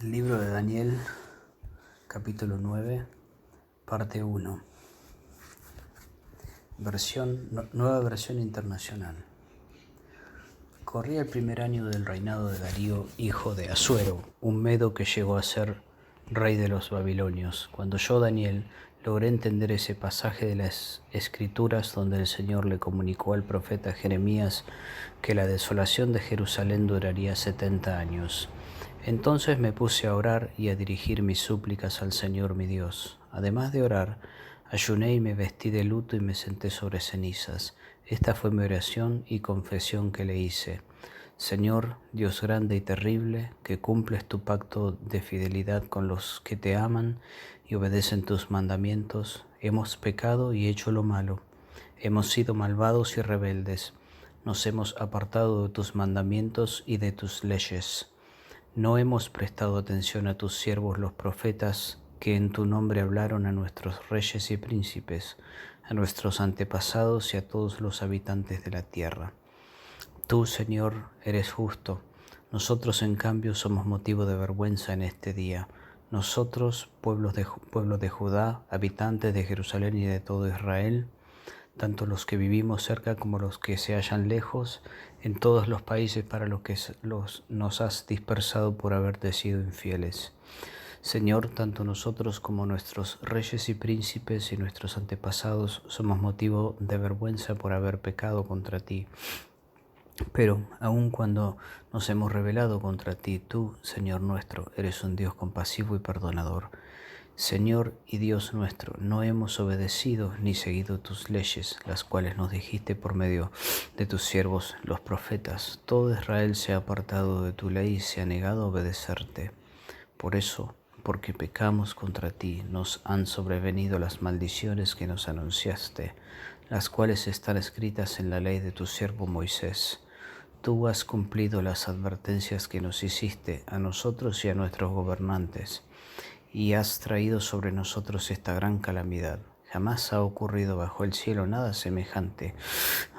El libro de Daniel, capítulo 9, parte 1, nueva versión internacional. Corría el primer año del reinado de Darío, hijo de Asuero, un medo que llegó a ser rey de los babilonios. Cuando yo, Daniel, logré entender ese pasaje de las Escrituras donde el Señor le comunicó al profeta Jeremías que la desolación de Jerusalén duraría 70 años. Entonces me puse a orar y a dirigir mis súplicas al Señor mi Dios. Además de orar, ayuné y me vestí de luto y me senté sobre cenizas. Esta fue mi oración y confesión que le hice. Señor, Dios grande y terrible, que cumples tu pacto de fidelidad con los que te aman y obedecen tus mandamientos, hemos pecado y hecho lo malo. Hemos sido malvados y rebeldes. Nos hemos apartado de tus mandamientos y de tus leyes. No hemos prestado atención a tus siervos los profetas, que en tu nombre hablaron a nuestros reyes y príncipes, a nuestros antepasados y a todos los habitantes de la tierra. Tú, Señor, eres justo. Nosotros, en cambio, somos motivo de vergüenza en este día. Nosotros, pueblo de Judá, habitantes de Jerusalén y de todo Israel, tanto los que vivimos cerca como los que se hallan lejos, en todos los países para los que nos has dispersado por haberte sido infieles. Señor, tanto nosotros como nuestros reyes y príncipes y nuestros antepasados somos motivo de vergüenza por haber pecado contra ti. Pero aun cuando nos hemos rebelado contra ti, tú, Señor nuestro, eres un Dios compasivo y perdonador. Señor y Dios nuestro, no hemos obedecido ni seguido tus leyes, las cuales nos dijiste por medio de tus siervos los profetas. Todo Israel se ha apartado de tu ley y se ha negado a obedecerte. Por eso, porque pecamos contra ti, nos han sobrevenido las maldiciones que nos anunciaste, las cuales están escritas en la ley de tu siervo Moisés. Tú has cumplido las advertencias que nos hiciste a nosotros y a nuestros gobernantes, y has traído sobre nosotros esta gran calamidad. Jamás ha ocurrido bajo el cielo nada semejante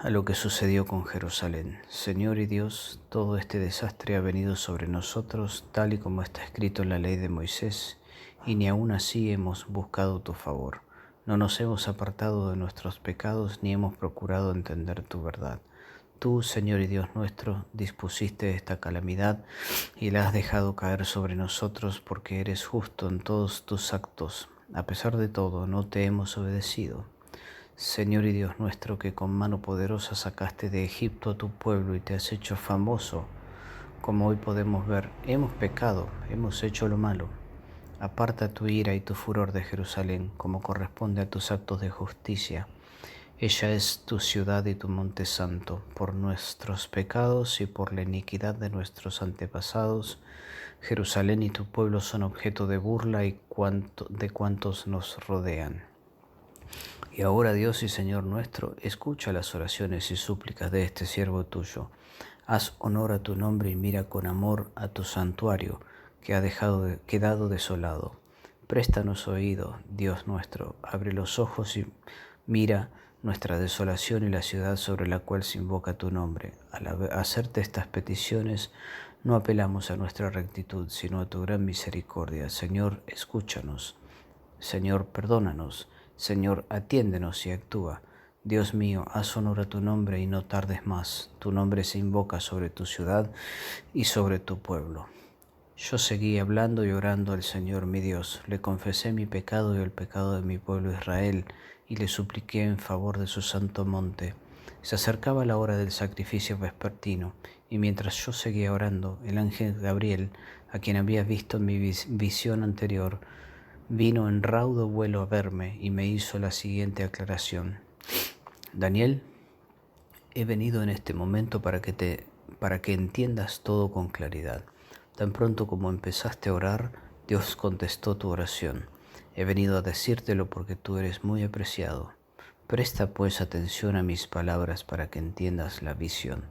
a lo que sucedió con Jerusalén. Señor y Dios, todo este desastre ha venido sobre nosotros tal y como está escrito en la ley de Moisés, y ni aun así hemos buscado tu favor. No nos hemos apartado de nuestros pecados ni hemos procurado entender tu verdad. Tú, Señor y Dios nuestro, dispusiste esta calamidad y la has dejado caer sobre nosotros porque eres justo en todos tus actos. A pesar de todo, no te hemos obedecido. Señor y Dios nuestro, que con mano poderosa sacaste de Egipto a tu pueblo y te has hecho famoso, como hoy podemos ver, hemos pecado, hemos hecho lo malo. Aparta tu ira y tu furor de Jerusalén, como corresponde a tus actos de justicia. Ella es tu ciudad y tu monte santo. Por nuestros pecados y por la iniquidad de nuestros antepasados, Jerusalén y tu pueblo son objeto de burla y de cuantos nos rodean. Y ahora, Dios y Señor nuestro, escucha las oraciones y súplicas de este siervo tuyo. Haz honor a tu nombre y mira con amor a tu santuario, que ha quedado desolado. Préstanos oído, Dios nuestro, abre los ojos y mira nuestra desolación y la ciudad sobre la cual se invoca tu nombre. Al hacerte estas peticiones, no apelamos a nuestra rectitud, sino a tu gran misericordia. Señor, escúchanos. Señor, perdónanos. Señor, atiéndenos y actúa. Dios mío, haz honor a tu nombre y no tardes más. Tu nombre se invoca sobre tu ciudad y sobre tu pueblo. Yo seguí hablando y orando al Señor mi Dios. Le confesé mi pecado y el pecado de mi pueblo Israel, y le supliqué en favor de su santo monte. Se acercaba la hora del sacrificio vespertino, y mientras yo seguía orando, el ángel Gabriel, a quien había visto en mi visión anterior, vino en raudo vuelo a verme y me hizo la siguiente aclaración. Daniel, he venido en este momento para que entiendas todo con claridad. Tan pronto como empezaste a orar, Dios contestó tu oración. He venido a decírtelo porque tú eres muy apreciado. Presta pues atención a mis palabras para que entiendas la visión.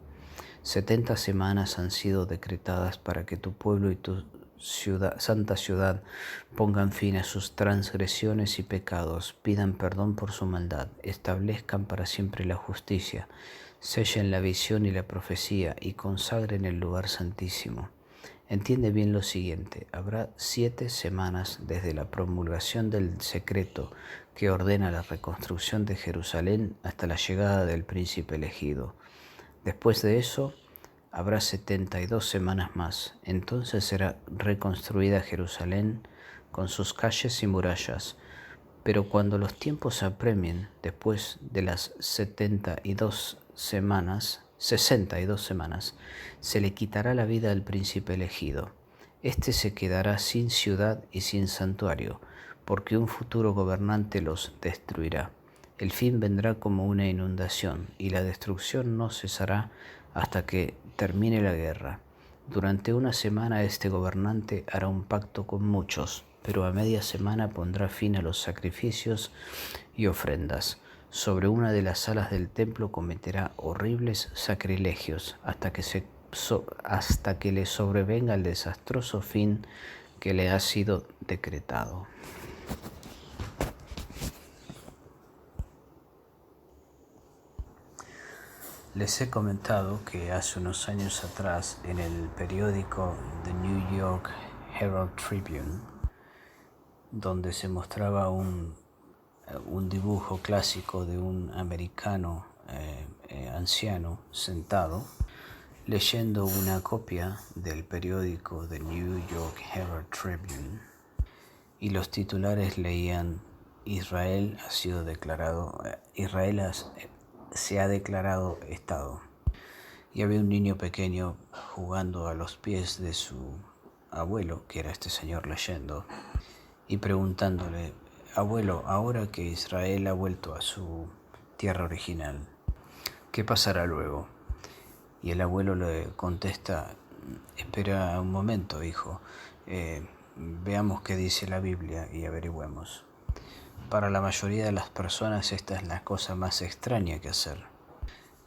70 semanas han sido decretadas para que tu pueblo y tu santa ciudad pongan fin a sus transgresiones y pecados, pidan perdón por su maldad, establezcan para siempre la justicia, sellen la visión y la profecía y consagren el lugar santísimo. Entiende bien lo siguiente: habrá 7 semanas desde la promulgación del decreto que ordena la reconstrucción de Jerusalén hasta la llegada del príncipe elegido. Después de eso, habrá 72 semanas más. Entonces será reconstruida Jerusalén con sus calles y murallas. Pero cuando los tiempos apremien, después de las 62 semanas, se le quitará la vida al príncipe elegido. Este se quedará sin ciudad y sin santuario, porque un futuro gobernante los destruirá. El fin vendrá como una inundación, y la destrucción no cesará hasta que termine la guerra. Durante una semana este gobernante hará un pacto con muchos, pero a media semana pondrá fin a los sacrificios y ofrendas. Sobre una de las salas del templo cometerá horribles sacrilegios hasta que le sobrevenga el desastroso fin que le ha sido decretado. Les he comentado que hace unos años atrás, en el periódico The New York Herald Tribune, donde se mostraba un dibujo clásico de un americano anciano sentado leyendo una copia del periódico The New York Herald Tribune, y los titulares leían: Israel se ha declarado Estado. Y había un niño pequeño jugando a los pies de su abuelo, que era este señor leyendo, y preguntándole: abuelo, ahora que Israel ha vuelto a su tierra original, ¿qué pasará luego? Y el abuelo le contesta: espera un momento, hijo, veamos qué dice la Biblia y averigüemos. Para la mayoría de las personas esta es la cosa más extraña que hacer.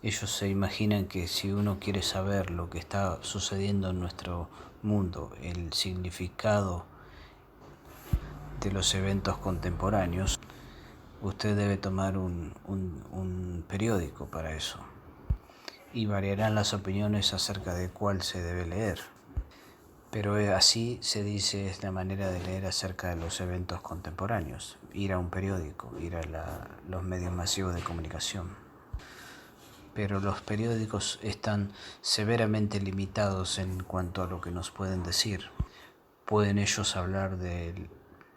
Ellos se imaginan que si uno quiere saber lo que está sucediendo en nuestro mundo, el significado de los eventos contemporáneos, usted debe tomar un periódico para eso. Y variarán las opiniones acerca de cuál se debe leer. Pero así se dice, es la manera de leer acerca de los eventos contemporáneos: ir a un periódico, ir a los medios masivos de comunicación. Pero los periódicos están severamente limitados en cuanto a lo que nos pueden decir. Pueden ellos hablar del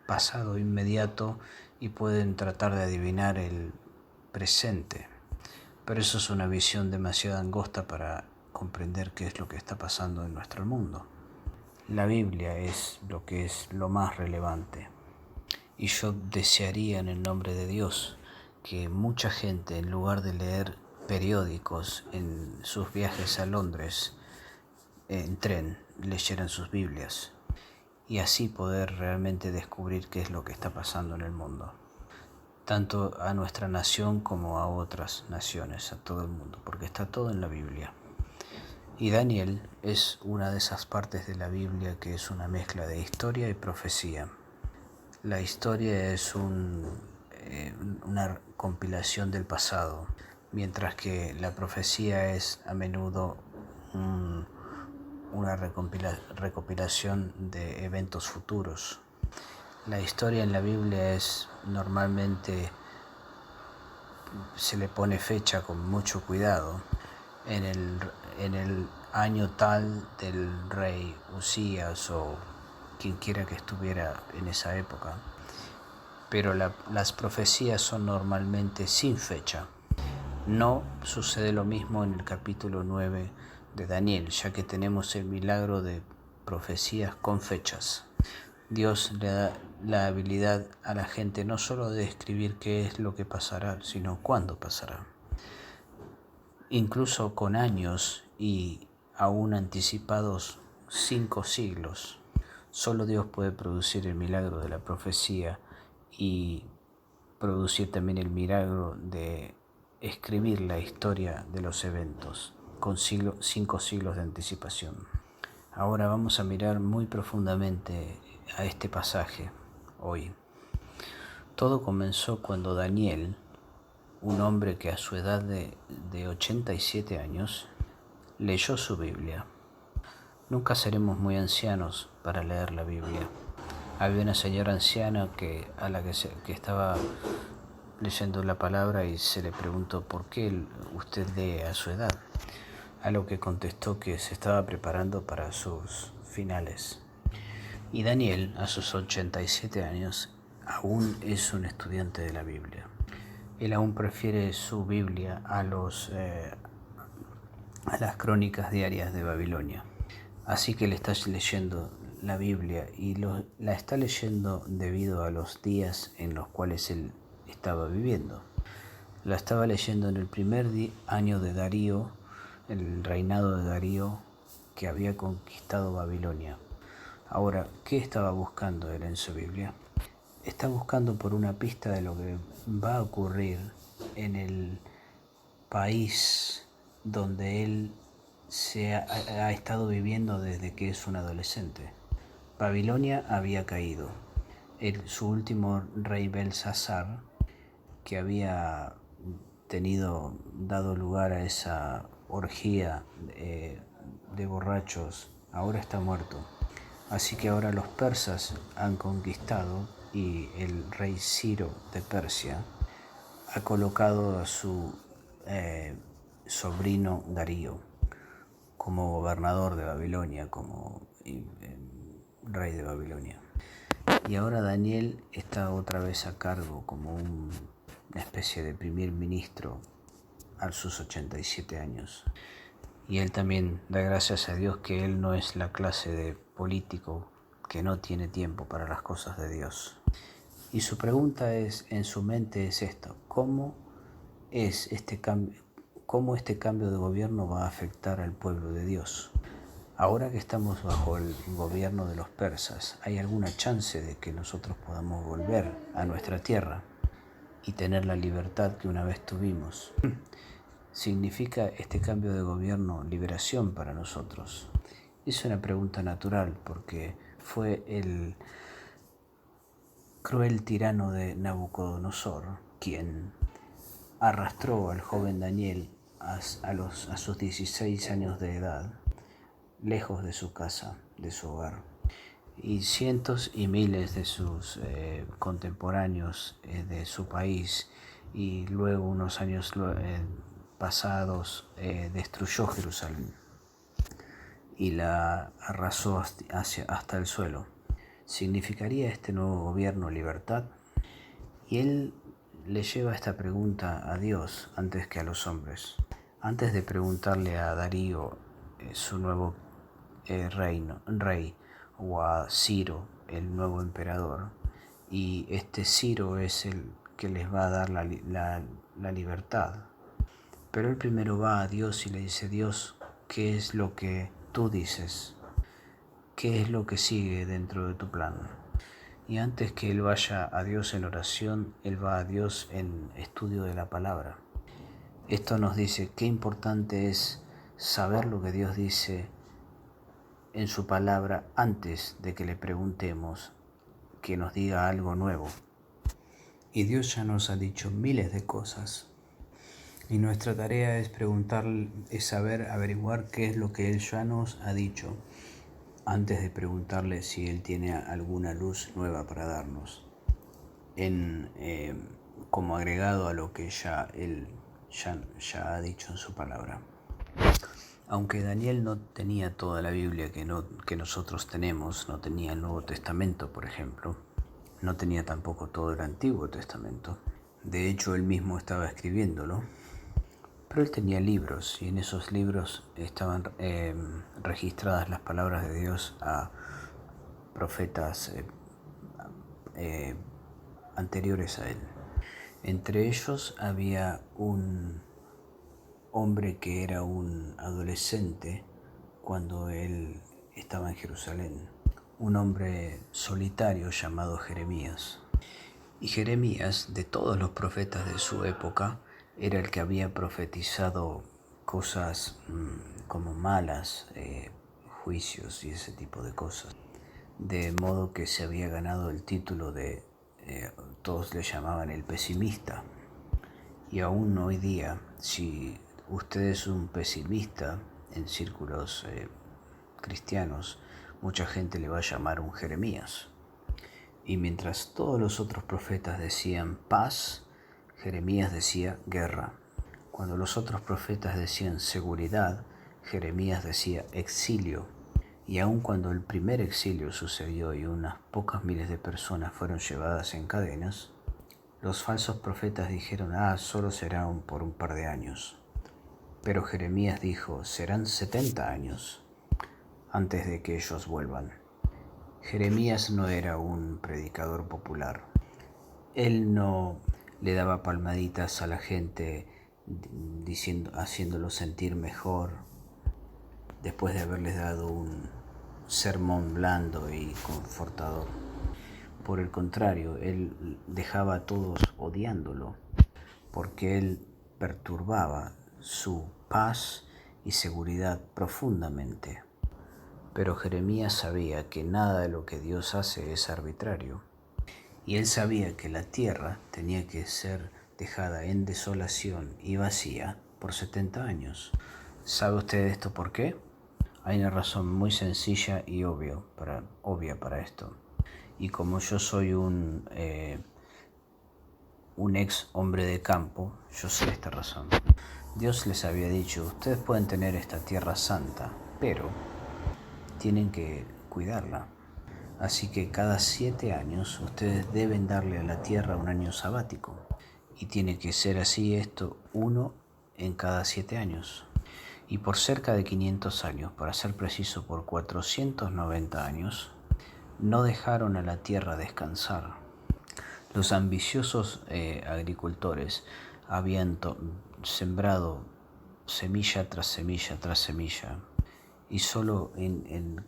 pasado inmediato y pueden tratar de adivinar el presente. Pero eso es una visión demasiado angosta para comprender qué es lo que está pasando en nuestro mundo. La Biblia es lo más relevante. Y yo desearía, en el nombre de Dios, que mucha gente, en lugar de leer periódicos en sus viajes a Londres en tren, leyeran sus Biblias, y así poder realmente descubrir qué es lo que está pasando en el mundo, tanto a nuestra nación como a otras naciones, a todo el mundo, porque está todo en la Biblia. Y Daniel es una de esas partes de la Biblia que es una mezcla de historia y profecía. La historia es una compilación del pasado, mientras que la profecía es a menudo una recopilación de eventos futuros. La historia en la Biblia es normalmente, se le pone fecha con mucho cuidado, en el año tal del rey Usías o quien quiera que estuviera en esa época. Pero las profecías son normalmente sin fecha. No sucede lo mismo en el capítulo 9 de Daniel, ya que tenemos el milagro de profecías con fechas. Dios le da la habilidad a la gente no solo de describir qué es lo que pasará, sino cuándo pasará. Incluso con años y aún anticipados 5 siglos. Solo Dios puede producir el milagro de la profecía y producir también el milagro de escribir la historia de los eventos con 5 siglos de anticipación. Ahora vamos a mirar muy profundamente a este pasaje hoy. Todo comenzó cuando Daniel, un hombre que a su edad de 87 años, leyó su Biblia. Nunca seremos muy ancianos para leer la Biblia. Había una señora anciana que estaba leyendo la palabra y se le preguntó por qué usted lee a su edad. A lo que contestó que se estaba preparando para sus finales. Y Daniel, a sus 87 años, aún es un estudiante de la Biblia. Él aún prefiere su Biblia a las crónicas diarias de Babilonia. Así que le está leyendo la Biblia y la está leyendo debido a los días en los cuales él estaba viviendo. La estaba leyendo en el primer año de Darío, el reinado de Darío, que había conquistado Babilonia. Ahora, ¿qué estaba buscando él en su Biblia? Está buscando por una pista de lo que va a ocurrir en el país donde él ha estado viviendo desde que es un adolescente. Babilonia había caído. Su último rey Belsasar, que había dado lugar a esa orgía de borrachos, ahora está muerto. Así que ahora los persas han conquistado y el rey Ciro de Persia ha colocado a su sobrino Darío como gobernador de Babilonia, como rey de Babilonia. Y ahora Daniel está otra vez a cargo como una especie de primer ministro a sus 87 años. Y él también da gracias a Dios que él no es la clase de político que no tiene tiempo para las cosas de Dios. Y su pregunta en su mente es esto: ¿cómo este cambio de gobierno va a afectar al pueblo de Dios? Ahora que estamos bajo el gobierno de los persas, ¿hay alguna chance de que nosotros podamos volver a nuestra tierra y tener la libertad que una vez tuvimos? ¿Significa este cambio de gobierno liberación para nosotros? Es una pregunta natural porque fue el cruel tirano de Nabucodonosor quien arrastró al joven Daniel a sus 16 años de edad, lejos de su casa, de su hogar. Y cientos y miles de sus contemporáneos de su país, y luego unos años pasados destruyó Jerusalén y la arrasó hasta el suelo. ¿Significaría este nuevo gobierno libertad? Y él le lleva esta pregunta a Dios antes que a los hombres. Antes de preguntarle a Darío, su nuevo rey, o a Ciro, el nuevo emperador, y este Ciro es el que les va a dar la libertad. Pero él primero va a Dios y le dice: Dios, ¿qué es lo que tú dices? ¿Qué es lo que sigue dentro de tu plan? Y antes que él vaya a Dios en oración, él va a Dios en estudio de la palabra. Esto nos dice qué importante es saber lo que Dios dice en su palabra antes de que le preguntemos que nos diga algo nuevo. Y Dios ya nos ha dicho miles de cosas. Y nuestra tarea es averiguar qué es lo que Él ya nos ha dicho, antes de preguntarle si Él tiene alguna luz nueva para darnos, como agregado a lo que Él ya ha dicho en su palabra. Aunque Daniel no tenía toda la Biblia que nosotros tenemos, no tenía el Nuevo Testamento, por ejemplo, no tenía tampoco todo el Antiguo Testamento. De hecho, él mismo estaba escribiéndolo. Pero él tenía libros y en esos libros estaban registradas las palabras de Dios a profetas anteriores a él. Entre ellos había un hombre que era un adolescente cuando él estaba en Jerusalén, un hombre solitario llamado Jeremías. Y Jeremías, de todos los profetas de su época, era el que había profetizado cosas como malas, juicios y ese tipo de cosas. De modo que se había ganado el título de, todos le llamaban el pesimista. Y aún hoy día, si usted es un pesimista en círculos cristianos, mucha gente le va a llamar un Jeremías. Y mientras todos los otros profetas decían paz, Jeremías decía guerra. Cuando los otros profetas decían seguridad, Jeremías decía exilio. Y aun cuando el primer exilio sucedió y unas pocas miles de personas fueron llevadas en cadenas, los falsos profetas dijeron, solo será por un par de años. Pero Jeremías dijo, serán 70 años antes de que ellos vuelvan. Jeremías no era un predicador popular. Él no le daba palmaditas a la gente haciéndolo sentir mejor después de haberles dado un sermón blando y confortador. Por el contrario, él dejaba a todos odiándolo, porque él perturbaba su paz y seguridad profundamente. Pero Jeremías sabía que nada de lo que Dios hace es arbitrario, y él sabía que la tierra tenía que ser dejada en desolación y vacía por 70 años. ¿Sabe usted esto por qué? Hay una razón muy sencilla y obvia para esto. Y como yo soy un ex hombre de campo, yo sé esta razón. Dios les había dicho, ustedes pueden tener esta tierra santa, pero tienen que cuidarla. Así que cada 7 años ustedes deben darle a la tierra un año sabático. Y tiene que ser así esto, uno en cada 7 años. Y por cerca de 500 años, para ser preciso por 490 años, no dejaron a la tierra descansar. Los ambiciosos agricultores habían sembrado semilla tras semilla tras semilla, y solo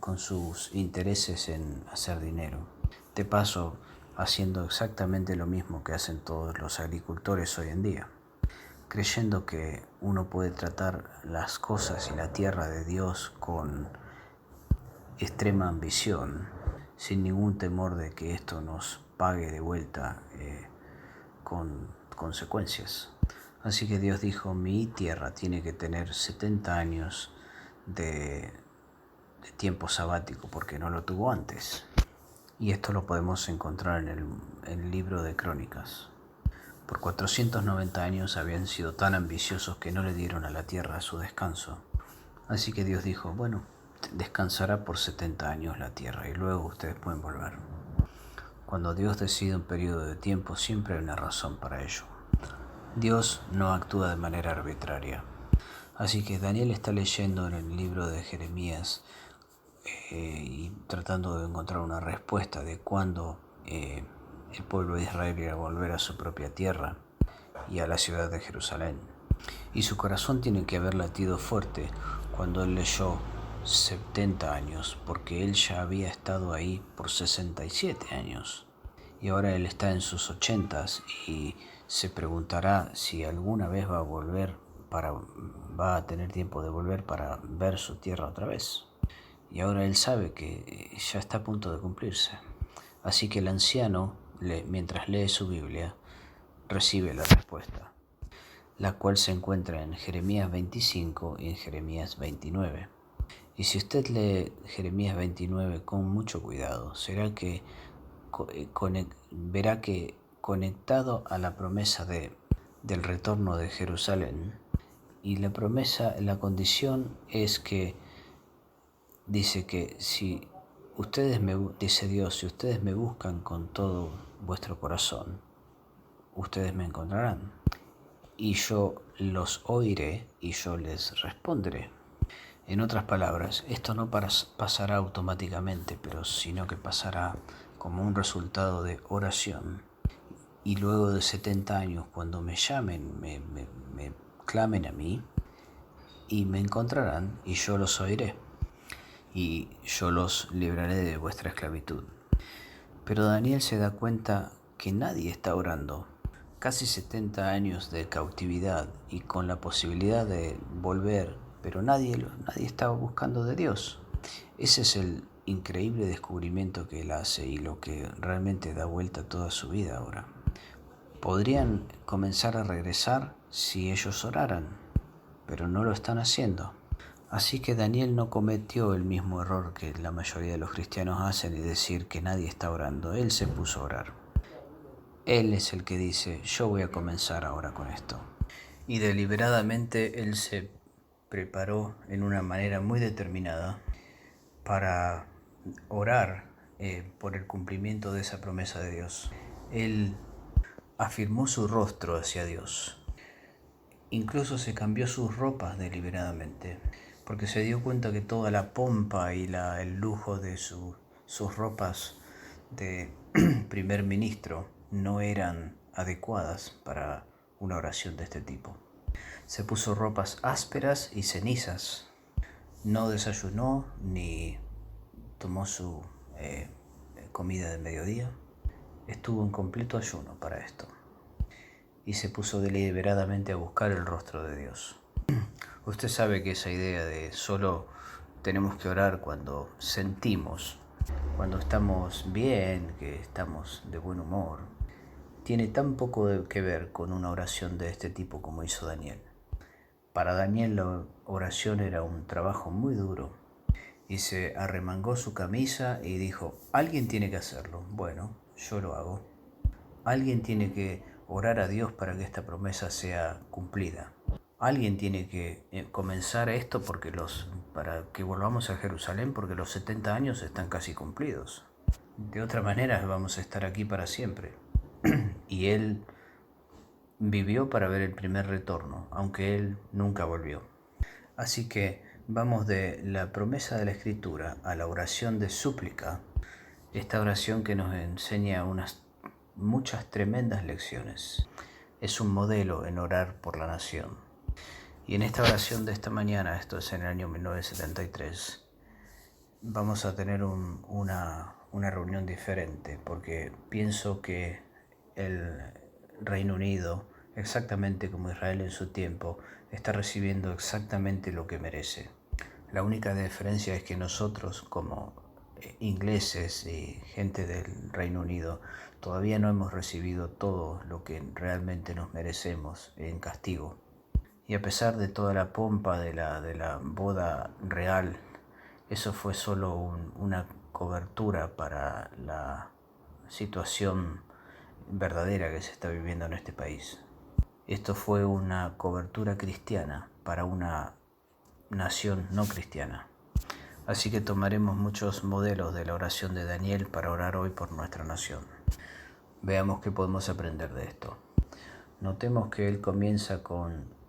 con sus intereses en hacer dinero. De paso, haciendo exactamente lo mismo que hacen todos los agricultores hoy en día, creyendo que uno puede tratar las cosas y la tierra de Dios con extrema ambición, sin ningún temor de que esto nos pague de vuelta con consecuencias. Así que Dios dijo, mi tierra tiene que tener 70 años de tiempo sabático porque no lo tuvo antes. Y esto lo podemos encontrar en el libro de Crónicas. Por 490 años habían sido tan ambiciosos que no le dieron a la tierra su descanso. Así que Dios dijo, bueno, descansará por 70 años la tierra y luego ustedes pueden volver. Cuando Dios decide un periodo de tiempo, siempre hay una razón para ello. Dios no actúa de manera arbitraria. Así que Daniel está leyendo en el libro de Jeremías y tratando de encontrar una respuesta de cuándo el pueblo de Israel irá a volver a su propia tierra y a la ciudad de Jerusalén. Y su corazón tiene que haber latido fuerte cuando él leyó 70 años, porque él ya había estado ahí por 67 años. Y ahora él está en sus 80s y se preguntará si alguna vez va a tener tiempo de volver para ver su tierra otra vez. Y ahora él sabe que ya está a punto de cumplirse. Así que el anciano, mientras lee su Biblia, recibe la respuesta, la cual se encuentra en Jeremías 25 y en Jeremías 29. Y si usted lee Jeremías 29 con mucho cuidado, verá que conectado a la promesa del retorno de Jerusalén, y la condición es que dice que dice Dios, si ustedes me buscan con todo vuestro corazón, ustedes me encontrarán. Y yo los oiré y yo les responderé. En otras palabras, esto no pasará automáticamente, sino que pasará como un resultado de oración. Y luego de 70 años, cuando me llamen, me clamen a mí, y me encontrarán, y yo los oiré, y yo los libraré de vuestra esclavitud. Pero Daniel se da cuenta que nadie está orando. Casi 70 años de cautividad y con la posibilidad de volver, pero nadie estaba buscando de Dios. Ese es el increíble descubrimiento que él hace y lo que realmente da vuelta a toda su vida ahora. Podrían comenzar a regresar si ellos oraran, pero no lo están haciendo. Así que Daniel no cometió el mismo error que la mayoría de los cristianos hacen y decir que nadie está orando. Él se puso a orar. Él es el que dice, yo voy a comenzar ahora con esto. Y deliberadamente él se preparó en una manera muy determinada para orar por el cumplimiento de esa promesa de Dios. Él afirmó su rostro hacia Dios. Incluso se cambió sus ropas deliberadamente, porque se dio cuenta que toda la pompa y el lujo de sus ropas de primer ministro no eran adecuadas para una oración de este tipo. Se puso ropas ásperas y cenizas. No desayunó ni tomó su comida de mediodía. Estuvo en completo ayuno para esto. Y se puso deliberadamente a buscar el rostro de Dios. Usted sabe que esa idea de solo tenemos que orar cuando sentimos, cuando estamos bien, que estamos de buen humor, tiene tan poco que ver con una oración de este tipo como hizo Daniel. Para Daniel la oración era un trabajo muy duro y se arremangó su camisa y dijo, alguien tiene que hacerlo. Bueno, yo lo hago. Alguien tiene que orar a Dios para que esta promesa sea cumplida. Alguien tiene que comenzar esto para que volvamos a Jerusalén porque los 70 años están casi cumplidos. De otra manera vamos a estar aquí para siempre. Y él vivió para ver el primer retorno, aunque él nunca volvió. Así que vamos de la promesa de la Escritura a la oración de súplica, esta oración que nos enseña muchas tremendas lecciones. Es un modelo en orar por la nación. Y en esta oración de esta mañana, esto es en el año 1973, vamos a tener una reunión diferente, porque pienso que el Reino Unido, exactamente como Israel en su tiempo, está recibiendo exactamente lo que merece. La única diferencia es que nosotros, como ingleses y gente del Reino Unido, todavía no hemos recibido todo lo que realmente nos merecemos en castigo. Y a pesar de toda la pompa de la boda real, eso fue solo una cobertura para la situación verdadera que se está viviendo en este país. Esto fue una cobertura cristiana para una nación no cristiana. Así que tomaremos muchos modelos de la oración de Daniel para orar hoy por nuestra nación. Veamos qué podemos aprender de esto. Notemos que él comienza con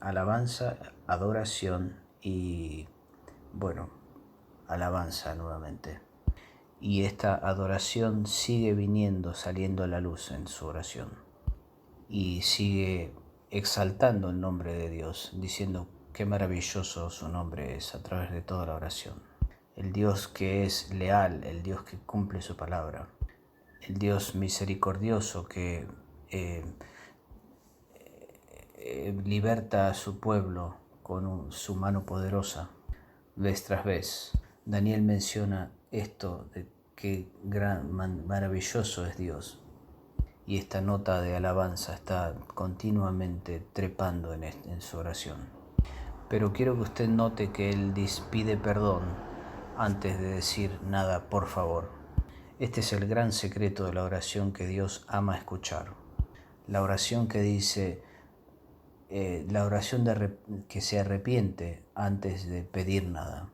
alabanza, adoración y, alabanza nuevamente. Y esta adoración sigue saliendo a la luz en su oración. Y sigue exaltando el nombre de Dios, diciendo qué maravilloso su nombre es a través de toda la oración. El Dios que es leal, el Dios que cumple su palabra, el Dios misericordioso que liberta a su pueblo con su mano poderosa vez tras vez. Daniel menciona esto de qué maravilloso es Dios. Y esta nota de alabanza está continuamente trepando en su oración. Pero quiero que usted note que él pide perdón antes de decir nada, por favor. Este es el gran secreto de la oración que Dios ama escuchar. La oración que dice, la oración que se arrepiente antes de pedir nada.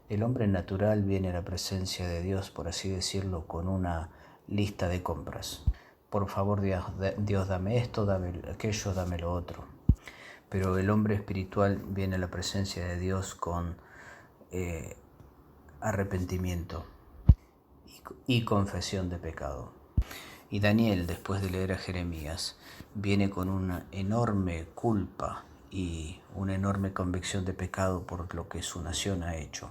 El hombre natural viene a la presencia de Dios, por así decirlo, con una lista de compras. Por favor, Dios, dame esto, dame aquello, dame lo otro. Pero el hombre espiritual viene a la presencia de Dios con arrepentimiento y confesión de pecado. Y Daniel, después de leer a Jeremías, viene con una enorme culpa y una enorme convicción de pecado por lo que su nación ha hecho.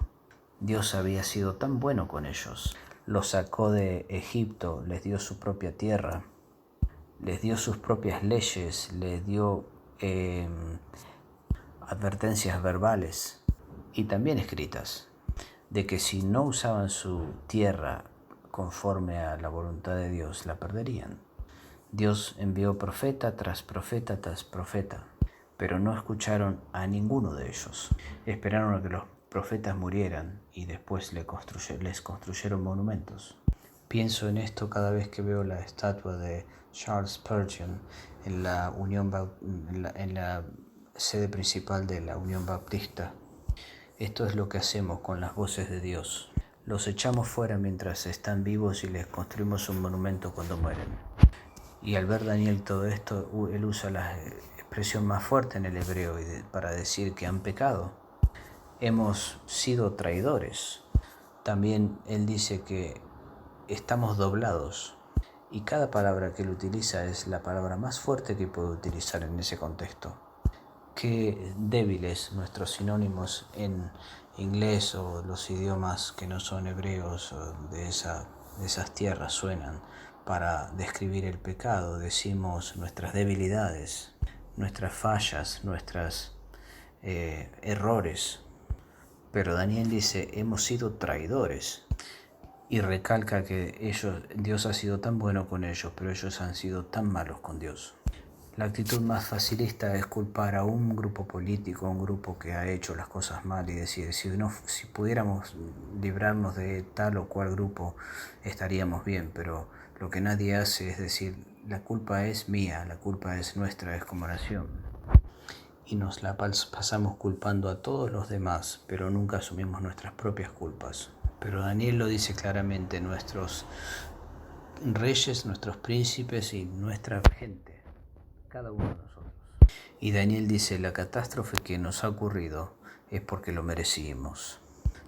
Dios había sido tan bueno con ellos. Los sacó de Egipto, les dio su propia tierra, les dio sus propias leyes, les dio advertencias verbales y también escritas de que si no usaban su tierra conforme a la voluntad de Dios, la perderían. Dios envió profeta tras profeta tras profeta pero no escucharon a ninguno de ellos. Esperaron a que los profetas murieran y después les construyeron monumentos. Pienso en esto cada vez que veo la estatua de Charles Spurgeon en la sede principal de la Unión Baptista. Esto es lo que hacemos con las voces de Dios. Los echamos fuera mientras están vivos y les construimos un monumento cuando mueren. Y al ver Daniel todo esto, él usa la expresión más fuerte en el hebreo para decir que han pecado. Hemos sido traidores. También él dice que estamos doblados. Y cada palabra que él utiliza es la palabra más fuerte que puede utilizar en ese contexto. Qué débiles nuestros sinónimos en inglés o los idiomas que no son hebreos o de esas tierras suenan para describir el pecado. Decimos nuestras debilidades, nuestras fallas, nuestros errores. Pero Daniel dice, hemos sido traidores. Y recalca que Dios ha sido tan bueno con ellos, pero ellos han sido tan malos con Dios. La actitud más facilista es culpar a un grupo político, a un grupo que ha hecho las cosas mal y decir, si pudiéramos librarnos de tal o cual grupo estaríamos bien, pero lo que nadie hace es decir, la culpa es mía, la culpa es nuestra, es como nación. Y nos la pasamos culpando a todos los demás, pero nunca asumimos nuestras propias culpas. Pero Daniel lo dice claramente, nuestros reyes, nuestros príncipes y nuestra gente, cada uno de nosotros. Y Daniel dice, la catástrofe que nos ha ocurrido es porque lo merecimos.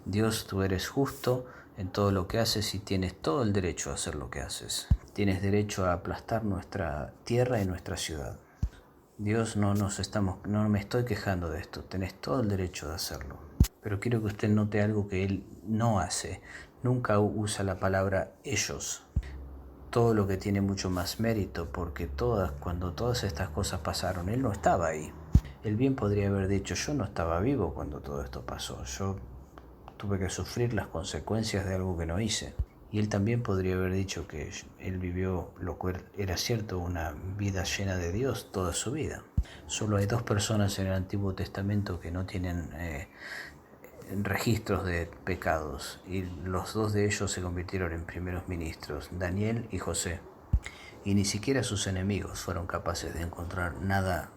Dios, tú eres justo en todo lo que haces y tienes todo el derecho a hacer lo que haces. Tienes derecho a aplastar nuestra tierra y nuestra ciudad. Dios, no me estoy quejando de esto, tenés todo el derecho de hacerlo. Pero quiero que usted note algo que él no hace. Nunca usa la palabra ellos. Todo lo que tiene mucho más mérito, porque cuando todas estas cosas pasaron, él no estaba ahí. Él bien podría haber dicho, yo no estaba vivo cuando todo esto pasó. Yo tuve que sufrir las consecuencias de algo que no hice. Y él también podría haber dicho que él vivió, lo cual era cierto, una vida llena de Dios toda su vida. Solo hay 2 personas en el Antiguo Testamento que no tienen registros de pecados, y los 2 de ellos se convirtieron en primeros ministros, Daniel y José. Y ni siquiera sus enemigos fueron capaces de encontrar nada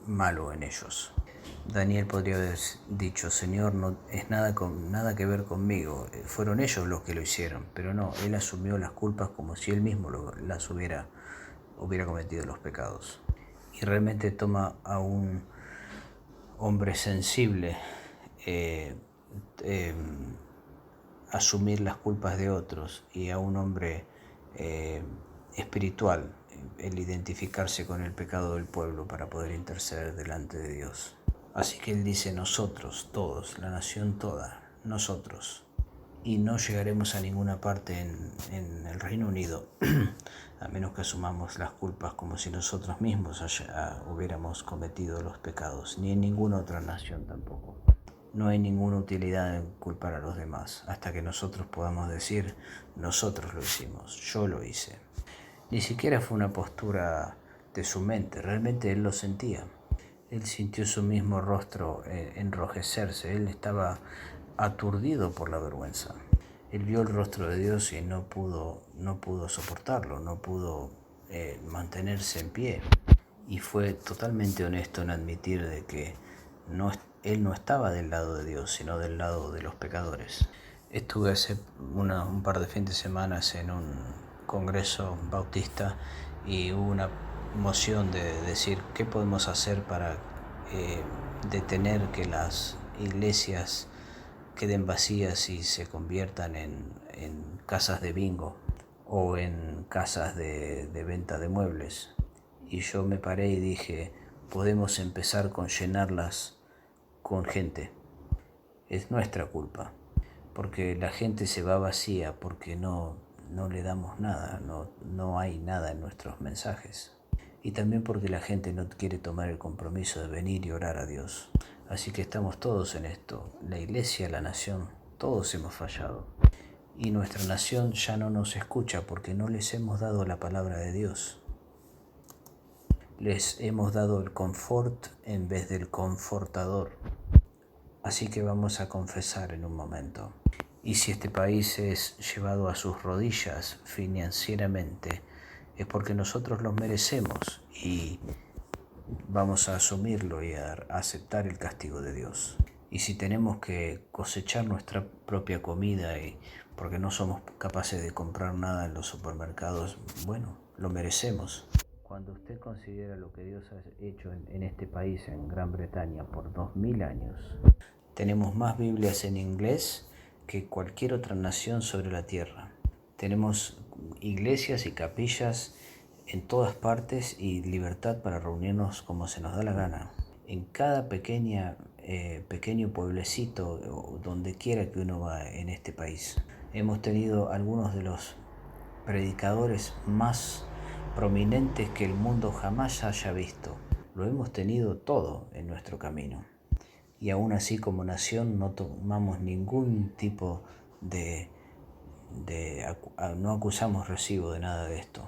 malo en ellos. Daniel podría haber dicho, Señor, no es nada que ver conmigo, fueron ellos los que lo hicieron, pero no, él asumió las culpas como si él mismo hubiera cometido los pecados. Y realmente toma a un hombre sensible asumir las culpas de otros, y a un hombre espiritual el identificarse con el pecado del pueblo para poder interceder delante de Dios. Así que él dice nosotros, todos, la nación toda, nosotros. Y no llegaremos a ninguna parte en el Reino Unido a menos que asumamos las culpas como si nosotros mismos hubiéramos cometido los pecados, ni en ninguna otra nación tampoco. No hay ninguna utilidad en culpar a los demás hasta que nosotros podamos decir, nosotros lo hicimos, yo lo hice. Ni siquiera fue una postura de su mente, realmente él lo sentía. Él sintió su mismo rostro enrojecerse, él estaba aturdido por la vergüenza. Él vio el rostro de Dios y no pudo soportarlo, no pudo mantenerse en pie. Y fue totalmente honesto en admitir de que él no estaba del lado de Dios, sino del lado de los pecadores. Estuve hace un par de fines de semana en un congreso bautista y hubo una moción de decir qué podemos hacer para detener que las iglesias queden vacías y se conviertan en casas de bingo o en casas de venta de muebles. Y yo me paré y dije, podemos empezar con llenarlas con gente. Es nuestra culpa, porque la gente se va vacía porque no le damos nada, no hay nada en nuestros mensajes. Y también porque la gente no quiere tomar el compromiso de venir y orar a Dios. Así que estamos todos en esto, la iglesia, la nación, todos hemos fallado. Y nuestra nación ya no nos escucha porque no les hemos dado la palabra de Dios. Les hemos dado el confort en vez del confortador. Así que vamos a confesar en un momento. Y si este país es llevado a sus rodillas financieramente, es porque nosotros lo merecemos y vamos a asumirlo y a aceptar el castigo de Dios. Y si tenemos que cosechar nuestra propia comida porque no somos capaces de comprar nada en los supermercados, bueno, lo merecemos. Cuando usted considera lo que Dios ha hecho en este país, en Gran Bretaña, por 2000 años, tenemos más Biblias en inglés que cualquier otra nación sobre la tierra. Tenemos iglesias y capillas en todas partes y libertad para reunirnos como se nos da la gana. En cada pequeño pueblecito, donde quiera que uno va en este país, hemos tenido algunos de los predicadores más prominentes que el mundo jamás haya visto. Lo hemos tenido todo en nuestro camino. Y aún así, como nación, no tomamos ningún tipo no acusamos recibo de nada de esto.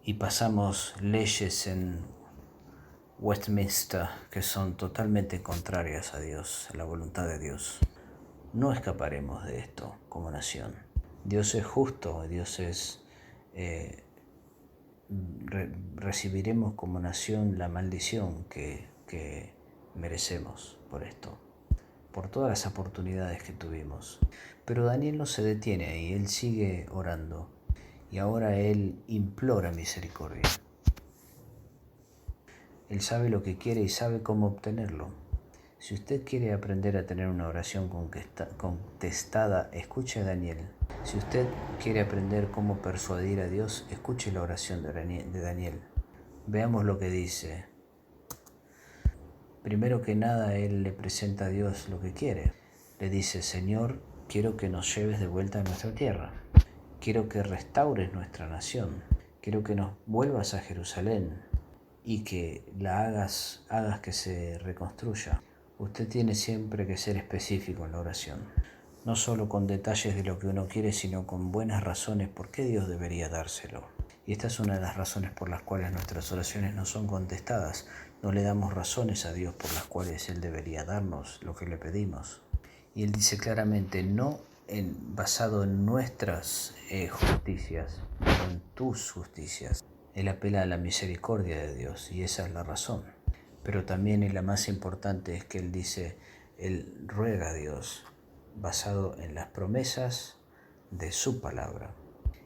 Y pasamos leyes en Westminster que son totalmente contrarias a Dios, a la voluntad de Dios. No escaparemos de esto como nación. Dios es justo, recibiremos como nación la maldición que merecemos por esto, por todas las oportunidades que tuvimos. Pero Daniel no se detiene ahí, él sigue orando y ahora él implora misericordia. Él sabe lo que quiere y sabe cómo obtenerlo. Si usted quiere aprender a tener una oración contestada, escuche a Daniel. Si usted quiere aprender cómo persuadir a Dios, escuche la oración de Daniel. Veamos lo que dice. Primero que nada, él le presenta a Dios lo que quiere. Le dice: Señor, quiero que nos lleves de vuelta a nuestra tierra. Quiero que restaures nuestra nación. Quiero que nos vuelvas a Jerusalén y que la hagas que se reconstruya. Usted tiene siempre que ser específico en la oración. No solo con detalles de lo que uno quiere, sino con buenas razones por qué Dios debería dárselo. Y esta es una de las razones por las cuales nuestras oraciones no son contestadas. No le damos razones a Dios por las cuales Él debería darnos lo que le pedimos. Y Él dice claramente, no basado en nuestras justicias, sino en tus justicias. Él apela a la misericordia de Dios y esa es la razón. Pero también, y la más importante, es que Él ruega a Dios basado en las promesas de su palabra.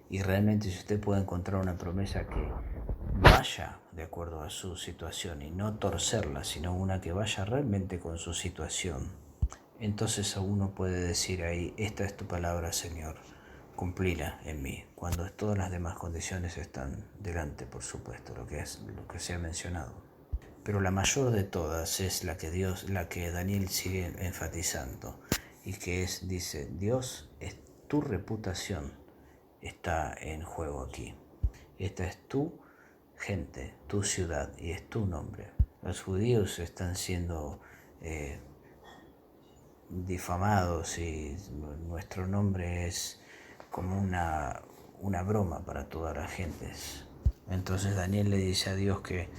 Y realmente, si usted puede encontrar una promesa que vaya de acuerdo a su situación y no torcerla, sino una que vaya realmente con su situación, entonces a uno puede decir ahí: esta es tu palabra, Señor, cumplila en mí, cuando todas las demás condiciones están delante, por supuesto, lo que se ha mencionado. Pero la mayor de todas es la que Daniel sigue enfatizando, y que dice: Dios, tu reputación está en juego aquí. Esta es tu gente, tu ciudad, y es tu nombre. Los judíos están siendo difamados y nuestro nombre es como una broma para todas las gentes. Entonces Daniel le dice a Dios que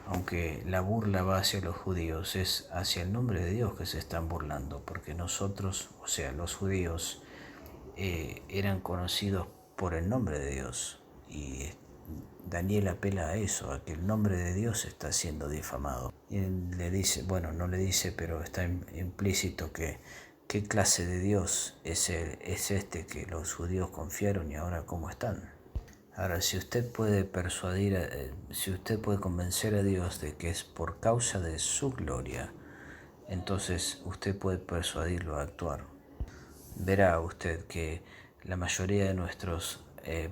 aunque la burla va hacia los judíos, es hacia el nombre de Dios que se están burlando, porque nosotros, o sea, los judíos, eran conocidos por el nombre de Dios, y Daniel apela a eso, a que el nombre de Dios está siendo difamado. Y él le dice, bueno, no le dice, pero está implícito que qué clase de Dios es este que los judíos confiaron y ahora cómo están. Ahora, si usted puede si usted puede convencer a Dios de que es por causa de su gloria, entonces usted puede persuadirlo a actuar. Verá usted que la mayoría de nuestros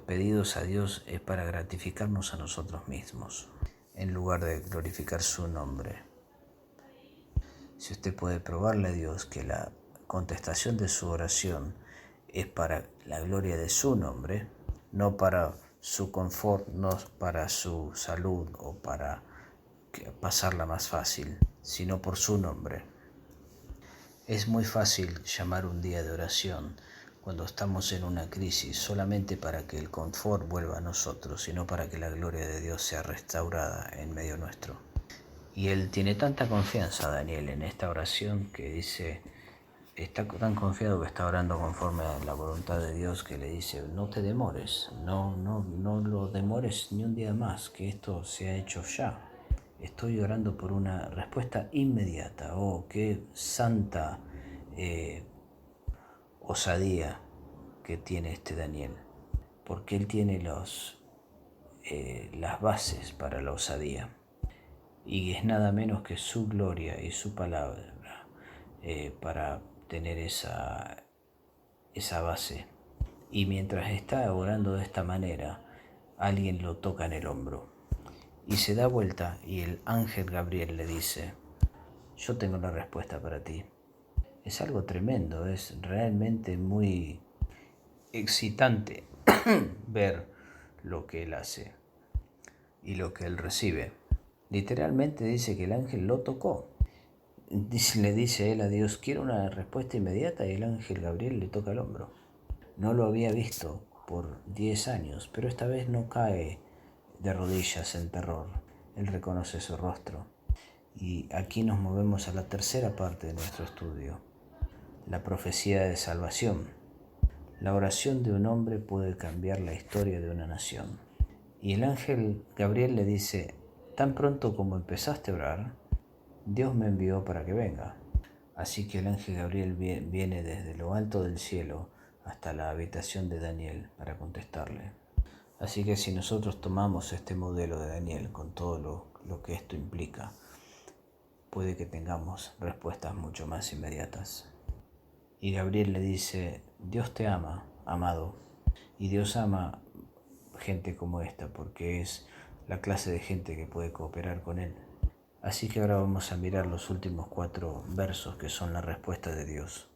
pedidos a Dios es para gratificarnos a nosotros mismos, en lugar de glorificar su nombre. Si usted puede probarle a Dios que la contestación de su oración es para la gloria de su nombre, no para su confort, no para su salud o para pasarla más fácil, sino por su nombre. Es muy fácil llamar un día de oración cuando estamos en una crisis, solamente para que el confort vuelva a nosotros, sino para que la gloria de Dios sea restaurada en medio nuestro. Y él tiene tanta confianza, Daniel, en esta oración que dice, está tan confiado que está orando conforme a la voluntad de Dios, que le dice, no te demores, no lo demores ni un día más, que esto se ha hecho ya. Estoy orando por una respuesta inmediata. Oh, qué santa osadía que tiene este Daniel, porque él tiene las bases para la osadía, y es nada menos que su gloria y su palabra para tener esa base. Y mientras está orando de esta manera, alguien lo toca en el hombro y se da vuelta, y el ángel Gabriel le dice, yo tengo la respuesta para ti. Es algo tremendo, es realmente muy excitante ver lo que él hace y lo que él recibe. Literalmente dice que el ángel lo tocó. Le dice él a Dios, quiero una respuesta inmediata, y el ángel Gabriel le toca el hombro. No lo había visto por 10 años, pero esta vez no cae de rodillas en terror. Él reconoce su rostro. Y aquí nos movemos a la tercera parte de nuestro estudio, la profecía de salvación. La oración de un hombre puede cambiar la historia de una nación. Y el ángel Gabriel le dice, tan pronto como empezaste a orar, Dios me envió para que venga. Así que el ángel Gabriel viene desde lo alto del cielo hasta la habitación de Daniel para contestarle. Así que si nosotros tomamos este modelo de Daniel con todo lo que esto implica, puede que tengamos respuestas mucho más inmediatas. Y Gabriel le dice, Dios te ama, amado, y Dios ama gente como esta, porque es la clase de gente que puede cooperar con él. Así que ahora vamos a mirar los últimos 4 versos que son la respuesta de Dios.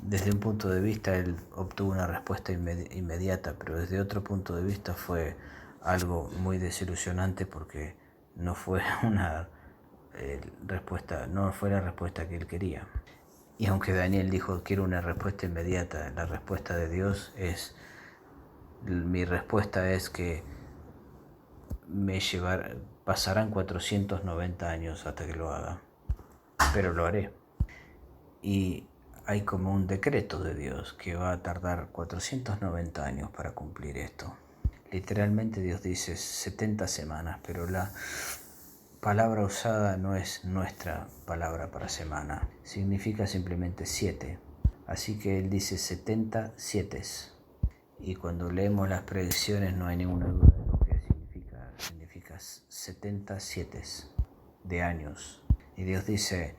Desde un punto de vista él obtuvo una respuesta inmediata, pero desde otro punto de vista fue algo muy desilusionante, porque no fue una respuesta, no fue la respuesta que él quería. Y aunque Daniel dijo, quiero una respuesta inmediata, la respuesta de Dios es, mi respuesta es que pasarán 490 años hasta que lo haga, pero lo haré. Y hay como un decreto de Dios que va a tardar 490 años para cumplir esto. Literalmente Dios dice 70 semanas, pero la palabra usada no es nuestra palabra para semana, significa simplemente 7. Así que Él dice 70 sietes. Y cuando leemos las predicciones no hay ninguna duda de lo que significa. Significa 70 sietes de años. Y Dios dice,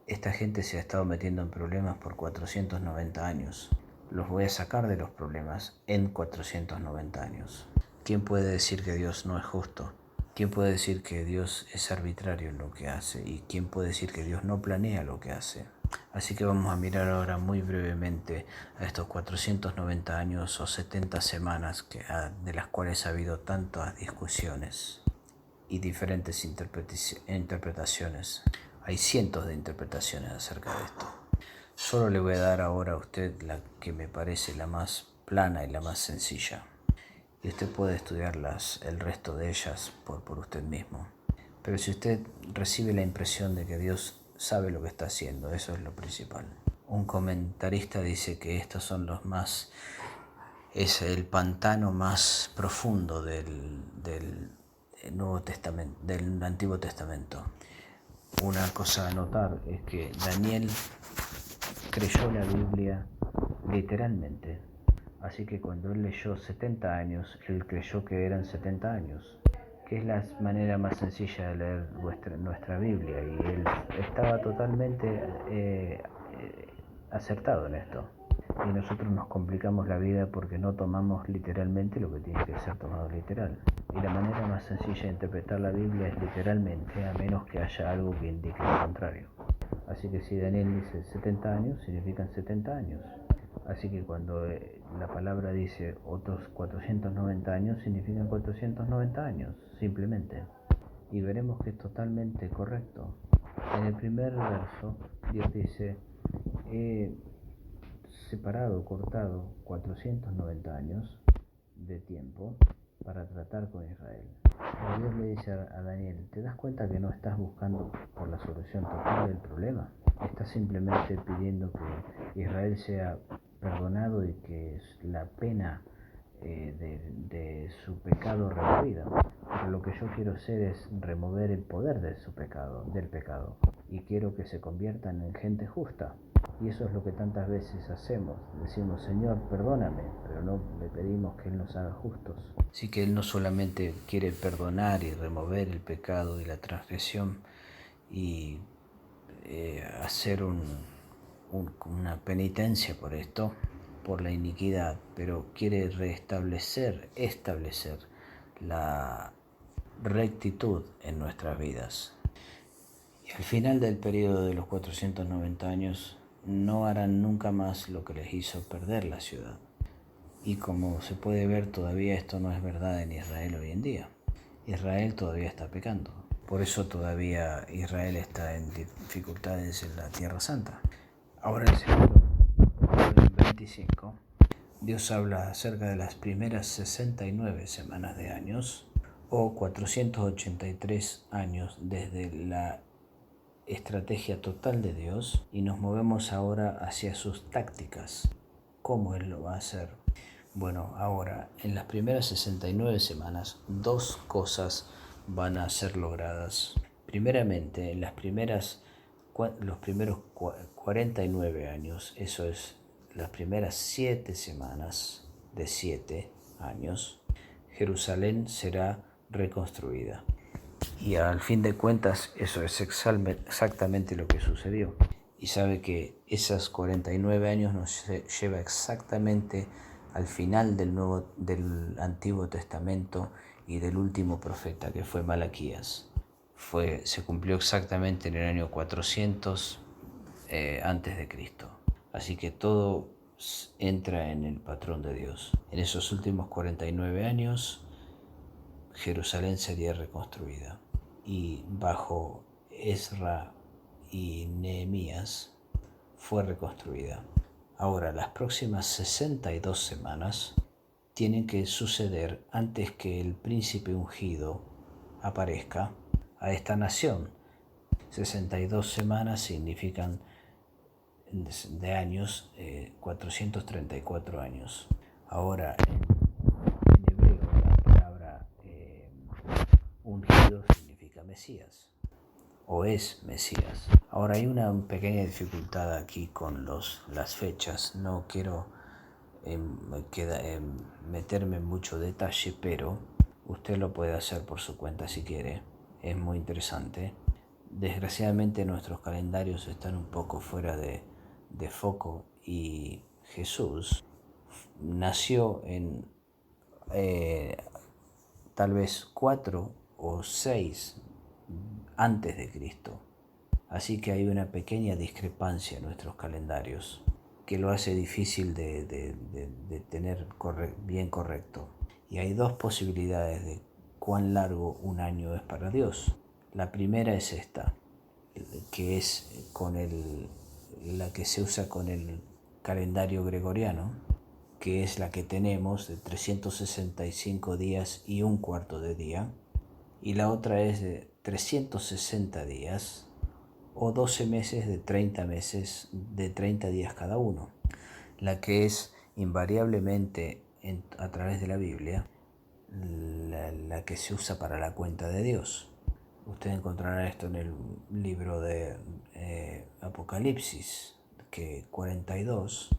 esta gente se ha estado metiendo en problemas por 490 años. Los voy a sacar de los problemas en 490 años. ¿Quién puede decir que Dios no es justo? ¿Quién puede decir que Dios es arbitrario en lo que hace? ¿Y quién puede decir que Dios no planea lo que hace? Así que vamos a mirar ahora muy brevemente a estos 490 años o 70 semanas de las cuales ha habido tantas discusiones y diferentes interpretaciones. Hay cientos de interpretaciones acerca de esto. Solo le voy a dar ahora a usted la que me parece la más plana y la más sencilla. Y usted puede estudiarlas, el resto de ellas, por usted mismo. Pero si usted recibe la impresión de que Dios sabe lo que está haciendo, eso es lo principal. Un comentarista dice que estos son es el pantano más profundo del Nuevo Testamento, del Antiguo Testamento. Una cosa a notar es que Daniel creyó la Biblia literalmente. Así que cuando él leyó 70 años, él creyó que eran 70 años, que es la manera más sencilla de leer nuestra Biblia, y él estaba totalmente acertado en esto. Y nosotros nos complicamos la vida porque no tomamos literalmente lo que tiene que ser tomado literal. Y la manera más sencilla de interpretar la Biblia es literalmente, a menos que haya algo que indique lo contrario. Así que si Daniel dice 70 años, significan 70 años. Así que cuando la palabra dice otros 490 años, significan 490 años, simplemente. Y veremos que es totalmente correcto. En el primer verso, Dios dice, separado, cortado 490 años de tiempo para tratar con Israel. Pero Dios le dice a Daniel, ¿te das cuenta que no estás buscando por la solución total del problema? Estás simplemente pidiendo que Israel sea perdonado y que la pena de su pecado removida. Pero lo que yo quiero hacer es remover el poder de su pecado, del pecado, y quiero que se conviertan en gente justa. Y eso es lo que tantas veces hacemos. Decimos, Señor, perdóname, pero no le pedimos que Él nos haga justos. Así que Él no solamente quiere perdonar y remover el pecado y la transgresión y hacer una penitencia por esto, por la iniquidad, pero quiere establecer la rectitud en nuestras vidas. Y al final del periodo de los 490 años no harán nunca más lo que les hizo perder la ciudad. Y como se puede ver, todavía esto no es verdad en Israel hoy en día. Israel todavía está pecando. Por eso todavía Israel está en dificultades en la Tierra Santa. Ahora el segundo 25, Dios habla acerca de las primeras 69 semanas de años o 483 años desde la estrategia total de Dios, y nos movemos ahora hacia sus tácticas. ¿Cómo Él lo va a hacer? Bueno, ahora en las primeras 69 semanas dos cosas van a ser logradas. Primeramente, en los primeros 49 años, eso es las primeras 7 semanas de 7 años, Jerusalén será reconstruida. Y al fin de cuentas eso es exactamente lo que sucedió. Y sabe que esos 49 años nos lleva exactamente al final del Antiguo Testamento y del último profeta, que fue Malaquías. Se cumplió exactamente en el año 400 antes de Cristo. Así que todo entra en el patrón de Dios. En esos últimos 49 años Jerusalén sería reconstruida, y bajo Ezra y Nehemías fue reconstruida. Ahora, las próximas 62 semanas tienen que suceder antes que el príncipe ungido aparezca a esta nación. 62 semanas significan de años 434 años. Ahora, en hebreo la palabra ungido significa Mesías, o es Mesías. Ahora hay una pequeña dificultad aquí con las fechas. No quiero meterme en mucho detalle, pero usted lo puede hacer por su cuenta si quiere. Es muy interesante. Desgraciadamente nuestros calendarios están un poco fuera de foco, y Jesús nació en tal vez 4 o 6 antes de Cristo. Así que hay una pequeña discrepancia en nuestros calendarios que lo hace difícil de tener bien correcto. Y hay dos posibilidades de cuán largo un año es para Dios. La primera es esta, que es la que se usa con el calendario gregoriano, que es la que tenemos de 365 días y un cuarto de día, y la otra es de 360 días o 12 meses de 30 meses de 30 días cada uno, la que es invariablemente a través de la Biblia la que se usa para la cuenta de Dios. Usted encontrará esto en el libro de Apocalipsis, que 42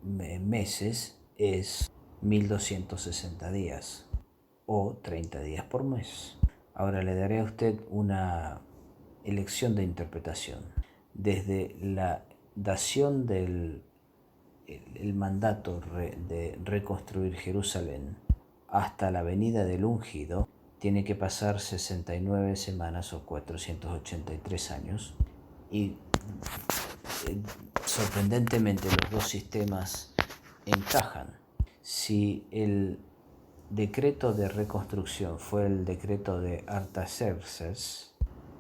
meses es 1260 días o 30 días por mes. Ahora le daré a usted una elección de interpretación. Desde la dación del mandato de reconstruir Jerusalén hasta la venida del ungido, tiene que pasar 69 semanas o 483 años, y sorprendentemente los dos sistemas encajan. Si el decreto de reconstrucción fue el decreto de Artaxerxes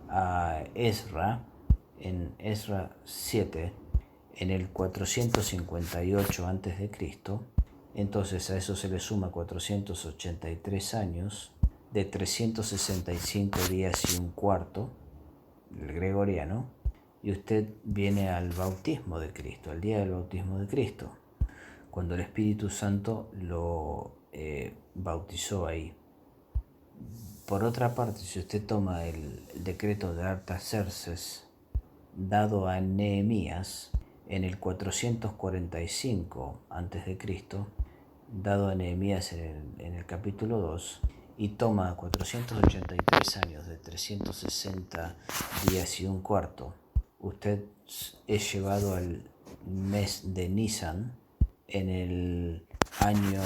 a Ezra, en Ezra 7, en el 458 a.C., entonces a eso se le suma 483 años de 365 días y un cuarto, el gregoriano, y usted viene al bautismo de Cristo, al día del bautismo de Cristo, cuando el Espíritu Santo lo bautizó ahí. Por otra parte, si usted toma el decreto de Artaxerxes dado a Nehemías en el 445 a.C., dado a Nehemías en el capítulo 2, y toma 483 años de 360 días y un cuarto, usted es llevado al mes de Nisan en el año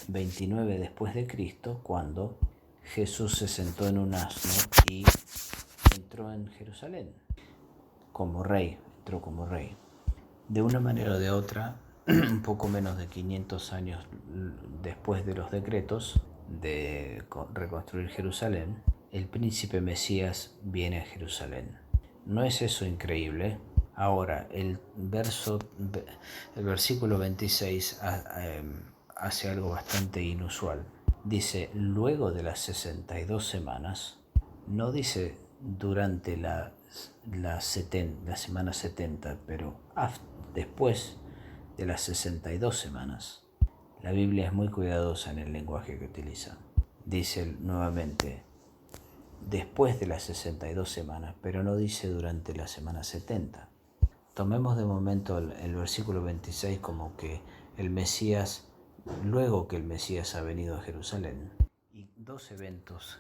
29 después de Cristo, cuando Jesús se sentó en un asno y entró en Jerusalén como rey, entró como rey. De una manera o de otra, un poco menos de 500 años después de los decretos de reconstruir Jerusalén, el príncipe Mesías viene a Jerusalén. ¿No es eso increíble? Ahora, el versículo 26 hace algo bastante inusual. Dice, luego de las 62 semanas, no dice durante la semana 70, pero después de las 62 semanas. La Biblia es muy cuidadosa en el lenguaje que utiliza. Dice nuevamente, después de las 62 semanas, pero no dice durante la semana 70. Tomemos de momento el versículo 26 como que el Mesías, luego que el Mesías ha venido a Jerusalén, y dos eventos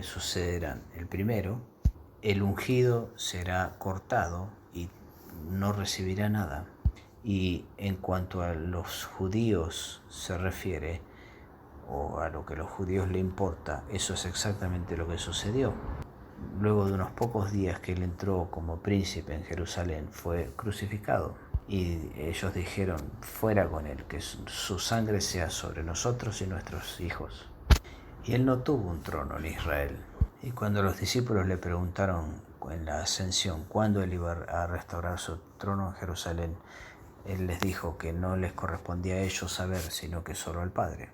sucederán. El primero, el ungido será cortado y no recibirá nada. Y en cuanto a los judíos se refiere, o a lo que a los judíos le importa, eso es exactamente lo que sucedió. Luego de unos pocos días que él entró como príncipe en Jerusalén, fue crucificado. Y ellos dijeron, fuera con él, que su sangre sea sobre nosotros y nuestros hijos. Y él no tuvo un trono en Israel. Y cuando los discípulos le preguntaron en la ascensión cuándo él iba a restaurar su trono en Jerusalén, él les dijo que no les correspondía a ellos saber, sino que solo al Padre.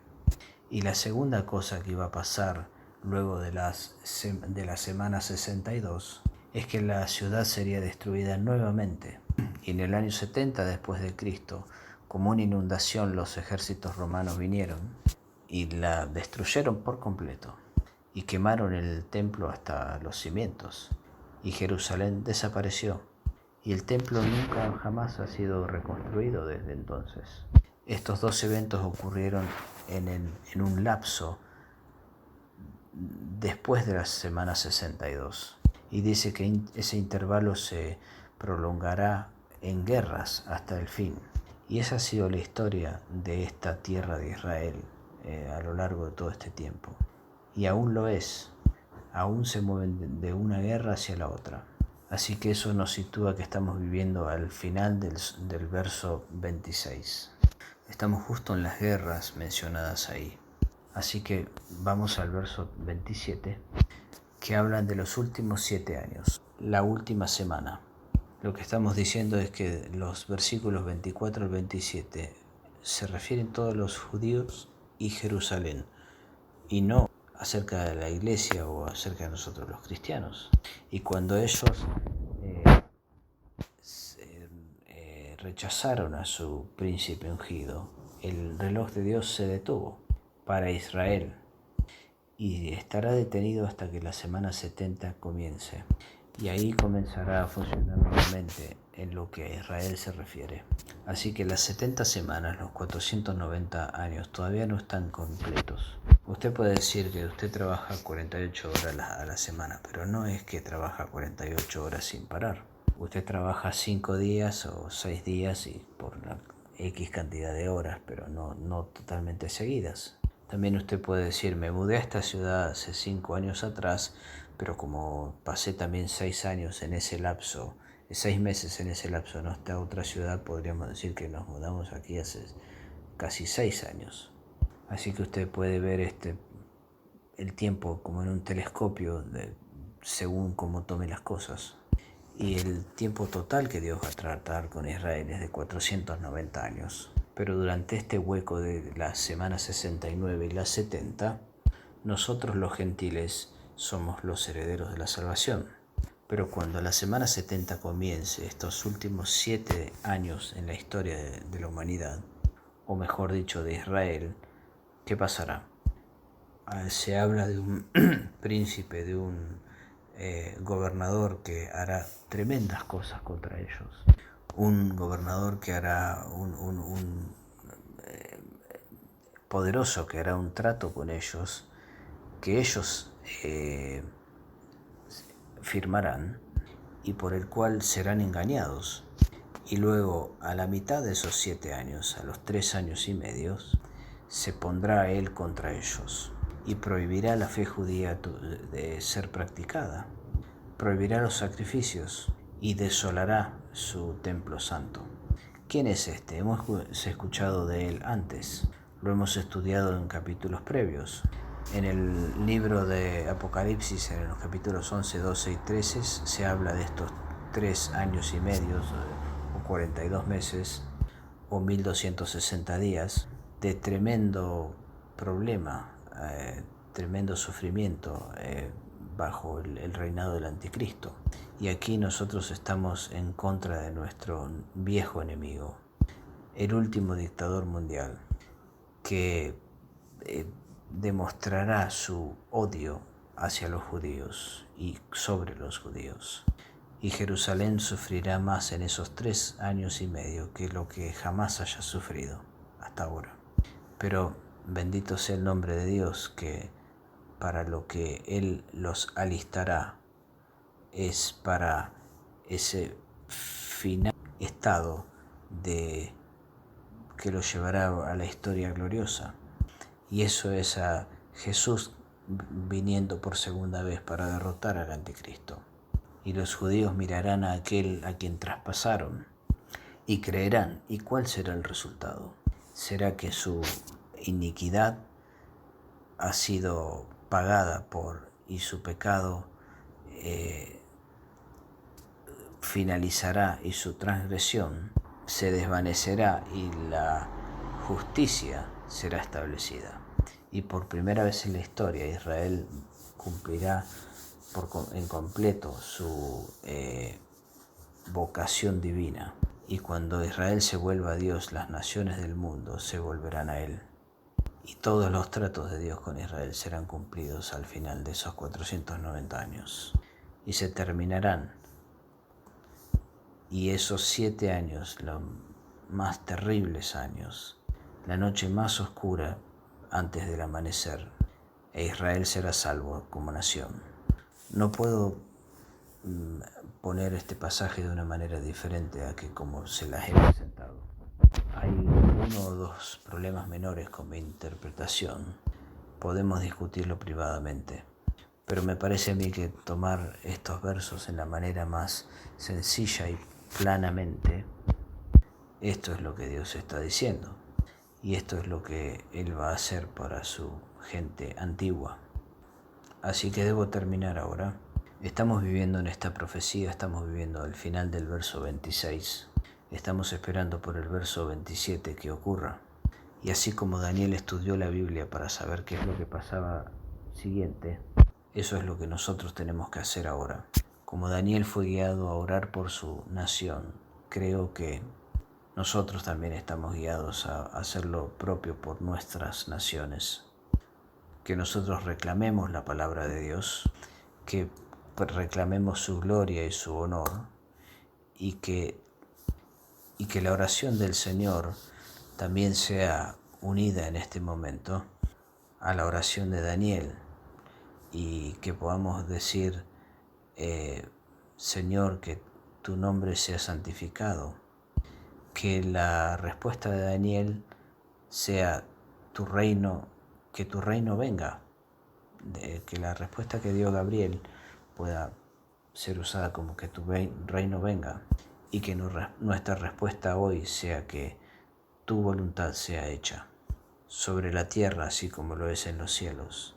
Y la segunda cosa que iba a pasar luego de la semana 62 es que la ciudad sería destruida nuevamente. Y en el año 70 después de Cristo, como una inundación, los ejércitos romanos vinieron y la destruyeron por completo y quemaron el templo hasta los cimientos, y Jerusalén desapareció, y el templo nunca jamás ha sido reconstruido desde entonces. Estos dos eventos ocurrieron en un lapso después de la semana 62, y dice que ese intervalo se prolongará en guerras hasta el fin. Y esa ha sido la historia de esta tierra de Israel a lo largo de todo este tiempo. Y aún lo es, aún se mueven de una guerra hacia la otra. Así que eso nos sitúa que estamos viviendo al final del verso 26. Estamos justo en las guerras mencionadas ahí. Así que vamos al verso 27, que hablan de los últimos 7 años, la última semana. Lo que estamos diciendo es que los versículos 24 al 27 se refieren todos a los judíos y Jerusalén, y no acerca de la iglesia o acerca de nosotros los cristianos. Y cuando ellos rechazaron a su príncipe ungido, el reloj de Dios se detuvo para Israel y estará detenido hasta que la semana 70 comience. Y ahí comenzará a funcionar nuevamente en lo que a Israel se refiere. Así que las 70 semanas, los 490 años, todavía no están completos. Usted puede decir que usted trabaja 48 horas a la semana, pero no es que trabaja 48 horas sin parar. Usted trabaja 5 días o 6 días y por una X cantidad de horas, pero no totalmente seguidas. También usted puede decir, me mudé a esta ciudad hace 5 años atrás, pero como pasé también 6 años en ese lapso, 6 meses en ese lapso en esta otra ciudad, podríamos decir que nos mudamos aquí hace casi 6 años. Así que usted puede ver el tiempo como en un telescopio según cómo tome las cosas. y el tiempo total que Dios va a tratar con Israel es de 490 años. Pero durante este hueco de las semanas 69 y las 70, nosotros los gentiles somos los herederos de la salvación. Pero cuando la semana 70 comience, estos últimos 7 años en la historia de la humanidad, o mejor dicho, de Israel, ¿qué pasará? Se habla de un príncipe, de un gobernador que hará tremendas cosas contra ellos. Un gobernador que hará un poderoso, que hará un trato con ellos, que ellos firmarán y por el cual serán engañados. Y luego, a la mitad de esos 7 años, a los 3 años y medio, se pondrá él contra ellos y prohibirá la fe judía de ser practicada, prohibirá los sacrificios y desolará su templo santo. ¿Quién es este? Hemos escuchado de él antes, lo hemos estudiado en capítulos previos. En el libro de Apocalipsis, en los capítulos 11, 12 y 13, se habla de estos 3 años y medio, o 42 meses, o 1260 días, de tremendo problema, tremendo sufrimiento bajo el reinado del anticristo. Y aquí nosotros estamos en contra de nuestro viejo enemigo, el último dictador mundial, que demostrará su odio hacia los judíos y sobre los judíos. Y Jerusalén sufrirá más en esos 3 años y medio que lo que jamás haya sufrido hasta ahora. Pero bendito sea el nombre de Dios, que para lo que Él los alistará es para ese final estado de que los llevará a la historia gloriosa. Y eso es a Jesús viniendo por segunda vez para derrotar al anticristo. Y los judíos mirarán a aquel a quien traspasaron y creerán. ¿Y cuál será el resultado? Será que su iniquidad ha sido pagada y su pecado finalizará y su transgresión se desvanecerá y la justicia será establecida. Y por primera vez en la historia Israel cumplirá en completo su vocación divina. Y cuando Israel se vuelva a Dios, las naciones del mundo se volverán a Él. Y todos los tratos de Dios con Israel serán cumplidos al final de esos 490 años. Y se terminarán. Y esos 7 años, los más terribles años, la noche más oscura antes del amanecer, e Israel será salvo como nación. No puedo poner este pasaje de una manera diferente a que como se las he presentado. Hay 1 o 2 problemas menores con mi interpretación. Podemos discutirlo privadamente. Pero me parece a mí que tomar estos versos en la manera más sencilla y planamente, esto es lo que Dios está diciendo. Y esto es lo que Él va a hacer para su gente antigua. Así que debo terminar ahora. Estamos viviendo en esta profecía, estamos viviendo al final del verso 26. Estamos esperando por el verso 27 que ocurra. Y así como Daniel estudió la Biblia para saber qué es lo que pasaba siguiente, eso es lo que nosotros tenemos que hacer ahora. Como Daniel fue guiado a orar por su nación, creo que nosotros también estamos guiados a hacer lo propio por nuestras naciones. Que nosotros reclamemos la palabra de Dios, que reclamemos su gloria y su honor, y que la oración del Señor también sea unida en este momento a la oración de Daniel, y que podamos decir, Señor, que tu nombre sea santificado, que la respuesta de Daniel sea tu reino, que tu reino venga, que la respuesta que dio Gabriel pueda ser usada como que tu reino venga, y que nuestra respuesta hoy sea que tu voluntad sea hecha sobre la tierra así como lo es en los cielos.